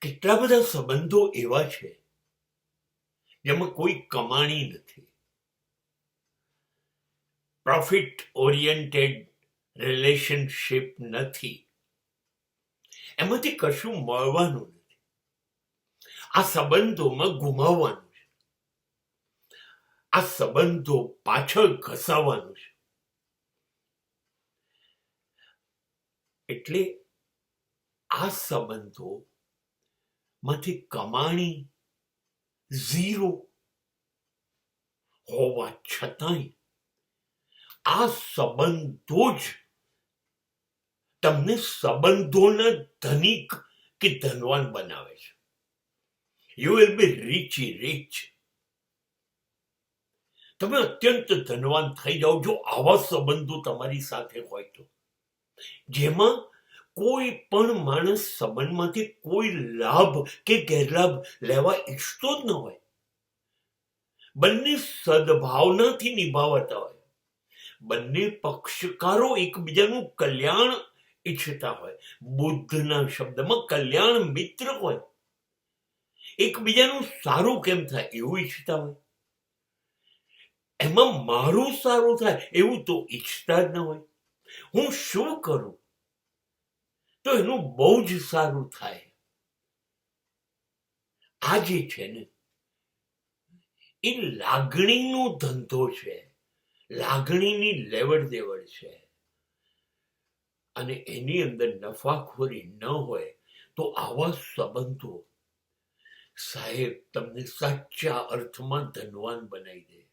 કેટલા બધા સંબંધો એવા છે જેમાં કોઈ કમાણી નથી, પ્રોફિટ ઓરિએન્ટેડ રિલેશનશિપ નથી, એમાંથી કશું મળવાનું નથી. આ સંબંધોમાં ગુમાવવાનું છે, આ સંબંધો પાછળ ઘસાવાનું છે. એટલે આ સંબંધો માંથી કમાણી ઝીરો હોવા છતાંય આ સંબંધો જ તમને સંબંધોના ધનિક કે ધનવાન બનાવે છે. You will be rich. તમે અત્યંત ધનવાન થઈ જાઓ જો આવા સંબંધો તમારી સાથે હોય તો, જેમાં કોઈ પણ માણસ સંબંધમાંથી કોઈ લાભ કે ગેરલાભ લેવા ઈચ્છતો જ ન હોય, બંને સદભાવનાથી નિભાવતા હોય, બંને પક્ષકારો એકબીજાનું કલ્યાણ ઈચ્છતા હોય, બુદ્ધના શબ્દમાં કલ્યાણ મિત્ર હોય, એકબીજાનું સારું કેમ થાય એવું ઈચ્છતા હોય. એમાં મારું સારું થાય એવું તો ઈચ્છતા જ ન હોય. હું શું કરું તો એનું બહુ જ સારું થાય. આ જે છે ને એ લાગણીનો ધંધો છે, લાગણીની લેવડ દેવડ છે, અને એની અંદર નફાખોરી ન હોય તો આવા સંબંધો સાહેબ તમને સાચા અર્થમાં ધનવાન બનાવી દે.